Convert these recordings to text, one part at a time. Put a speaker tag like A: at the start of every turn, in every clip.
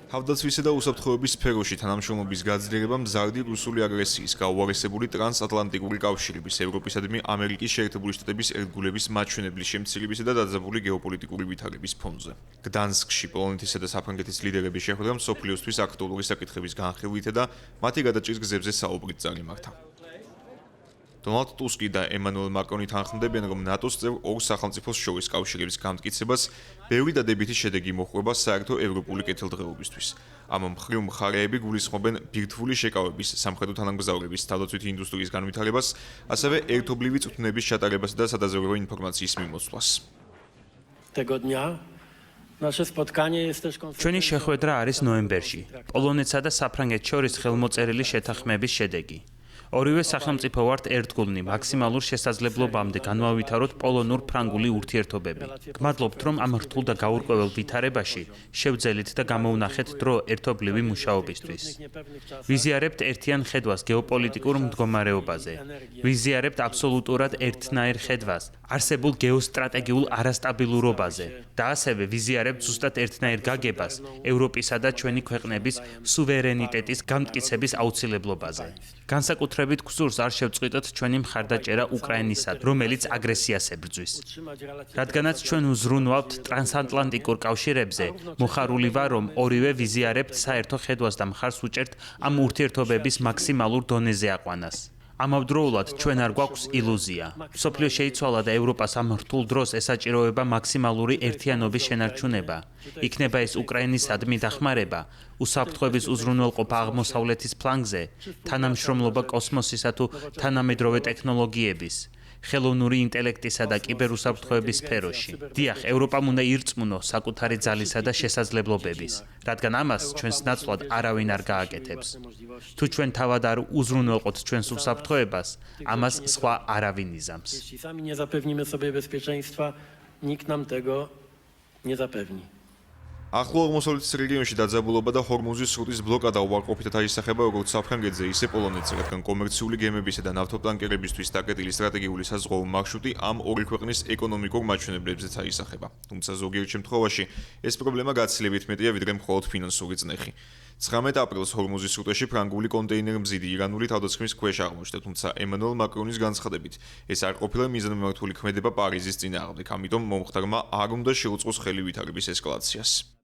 A: თავდაცვისა და უსაფრთხოების სფეროში თანამშრომლობის გაძლიერება მზარდი რუსული აგრესიის, გაუარესებული ტრანსატლანტიკური კავშირების, ევროპისადმი ამერიკის შეერთებული შტატების ერთგულების მაჩვენებლის შემცირებისა და დაძაბული გეოპოლიტიკური ვითარების ფონზე. გდანსკში პოლონეთისა და საფრანგეთის ლიდერების შეხვედრა მსოფლიოსთვის აქტუალური საკითხების განხილვითა და მათი გადაჭრის გზებზე საუბრით წარიმართა. დონალდ ტუსკი და ემანუელ მაკრონი თანხმდებიან, რომ ნატოს წევრ ორ სახელმწიფოს შორის კავშირების გამტკიცებას ბევრი დადებითი შედეგი მოჰყვება საერთო ევროპული კეთილდღეობისთვის. ამ მხრივ მხარეები გულისხმობენ ბირთვული შეკავების, სამხედრო თანამგზავრების, თავდაცვითი ინდუსტრიის განვითარებას, ასევე ერთობლივი წვრთნების ჩატარებასა და სადაზვერვო ინფორმაციის მიმოწვას.
B: ჩვენი შეხვედრა არის ნოემბერში. პოლონეთსა და საფრანგეთს შორის ხელმოწერილი შეთანხმების შედეგი. ორივე სახელმწიფო ვართ ერთგულნი მაქსიმალურ შესაძლებლობამდე განვავითაროთ პოლონურ-ფრანგული ურთიერთობები. გმადლობთ, რომ ამ რთულ და გაურკვეველ ვითარებაში შევძელით და გამოვნახეთ დრო ერთობლივი მუშაობისთვის. ვიზიარებთ ერთიან ხედვას გეოპოლიტიკურ მდგომარეობაზე. ვიზიარებთ აბსოლუტურად ერთნაირ ხედვას არსებულ გეოსტრატეგიულ არასტაბილურობაზე და ასევე ვიზიარებთ ზუსტად ერთნაირ გაგებას ევროპისა და ჩვენი ქვეყნების სუვერენიტეტის გამტკიცების აუცილებლობაზე. განსაკუთრებით გსურს არ შევწყვიტოთ ჩვენი მხარდაჭერა უკრაინისად, რომელიც აგრესიას ებრძვის. რადგანაც ჩვენ უზრუნვალთ ტრანსატლანტიკურ კავშირებზე, მოხარული ვარ, რომ ორივე ვიზიარებთ საერთო ხედვას და მხარს უჭერთ ამ ურთიერთობების მაქსიმალურ დონეზე აყვანას. ამავდროულად ჩვენ არ გვაქვს ილუზია. მსოფლიო შეიცვალა და ევროპას ამ რთულ დროს ესაჭიროება მაქსიმალური ერთიანობის შენარჩუნება. იქნება ეს უკრაინისადმი დახმარება, უსაფრთხოების უზრუნველყოფა აღმოსავლეთის ფლანგზე, თანამშრომლობა კოსმოსისა თუ თანამედროვე ტექნოლოგიების, ხელოვნური ინტელექტისა და კიბერუსაფრთხოების სფეროში. დიახ, ევროპამ უნდა ირწმუნო საკუთარი ძალისა და შესაძლებლობების, რადგან ამას ჩვენს ნაცვლად არავინ არ გააკეთებს. თუ ჩვენ თავად არ უზრუნველყოთ ჩვენს უსაფრთხოებას, ამას სხვა არავინ იზამს.
A: ახლო აღმოსავლეთის რეგიონში დაძაბულობა და ჰორმუზის სრუტის ბლოკადა უარყოფითად აისახება როგორც საფრანგეთზე, ისე პოლონეთზე, რადგან კომერციული გემებისა და ნავთობტანკერებისთვის დაკეტილი სტრატეგიული საზღვაო მარშრუტი ამ ორი ქვეყნის ეკონომიკურ მაჩვენებლებზეც აისახება. თუმცა ზოგიერთ შემთხვევაში ეს პრობლემა გაცილებით მეტია, ვიდრე მხოლოდ ფინანსური წნეხი. 19 აპრილს ჰორმუზის სრუტეში ფრანგული კონტეინერ-მზიდი ირანული თავდასხმის ქვეშ აღმოჩნდა, თუმცა ემანუელ მაკრონის განცხადებით, ეს არ ყოფილა მიზანმიმართული ქმედება პარიზის წინააღმდეგ, ამიტომ მომხდარმა არ უნდა შეუწყოს ხელი ვითარების ესკალაციას.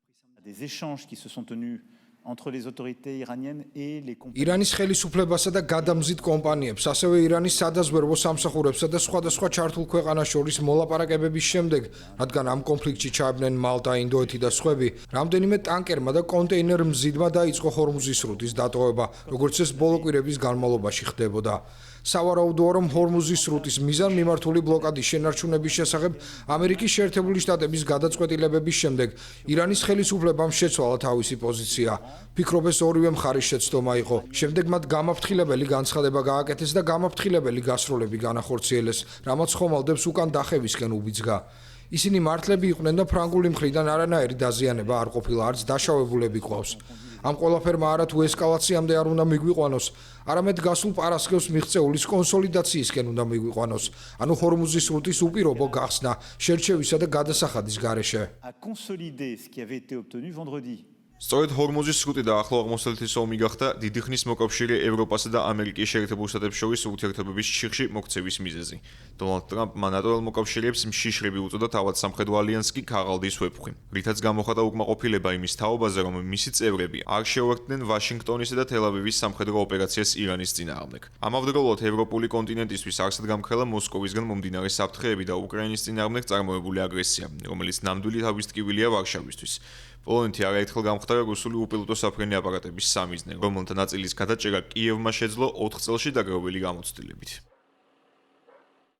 C: ირანის ხელისუფლებასა და გადამზიდ კომპანიებს, ასევე ირანის სადაზვერვო სამსახურებსა და სხვადასხვა ჩართულ ქვეყანას შორის მოლაპარაკებების შემდეგ, რადგან ამ კონფლიქტში ჩაებნენ მალტა, ინდოეთი და სხვები, რამდენიმე ტანკერმა და კონტეინერ მზიდმა დაიწყო ჰორმუზის სრუტის დატოვება, როგორც ეს ბოლო კვირების განმავლობაში ხდებოდა. სავარაუდოა, რომ ჰორმუზის სრუტის მიზანმიმართული ბლოკადის შენარჩუნების შესახებ ამერიკის შეერთებული შტატების გადაწყვეტილებების შემდეგ ირანის ხელისუფლებამ შეცვალა თავისი პოზიცია. ფიქრობ, ეს ორივე მხარის შეცდომა იყო. შემდეგ მათ გამაფრთხილებელი განცხადება გააკეთეს და გამაფრთხილებელი გასროლები განახორციელეს, რამაც ხომალდებს უკან დახევისკენ უბიძგა. ისინი მართლები იყვნენ და ფრანგული მხრიდან არანაირი დაზიანება არ ყოფილა, არც დაშავებულები ყავს. ამ ყველაფერმა არა თუ ესკალაციამდე არ უნდა მიგვიყვანოს, არამედ გასულ პარასკევს მიღწეულის კონსოლიდაციისკენ უნდა მიგვიყვანოს, ანუ ჰორმუზის სრუტის უპირობო გახსნა, შერჩევისა და გადასახადის გარეშე.
A: სწორედ ჰორმუზის სრუტი და ახლო აღმოსავლეთის ომი გახდა დიდი ხნის მოკავშირე ევროპასა და ამერიკის შეერთებულ შტატებს შორის ურთიერთობების შიხში მოქცევის მიზეზი. დონალდ ტრამპმა ნატოელ მოკავშირეებს მშიშრები უწოდა, თავად სამხედრო ალიანსს კი ქაღალდის ვეფხვი. რითაც გამოხატა უკმაყოფილება იმის თაობაზე, რომ მისი წევრები არ შეუერთდნენ ვაშინგტონისა და თელ-ავივის სამხედრო ოპერაციას ირანის წინააღმდეგ. ამავდროულად ევროპული კონტინენტისთვის არსად გამქრალა მოსკოვისგან მომდინარე საფრთხეები და უკრაინის წინააღმდეგ წარმოებული აგრესია, რომელიც ნამდვილი თავისტკივილია ვარშავისთვის. პოლონეთი არაერთხელ გამხდარა რუსული უპილოტო საფრენი აპარატების სამიზნე, რომელთა ნაწილის გადაჭერა კიევმა შეძლო 4 წელში დაგროვილი გამოცდილებით.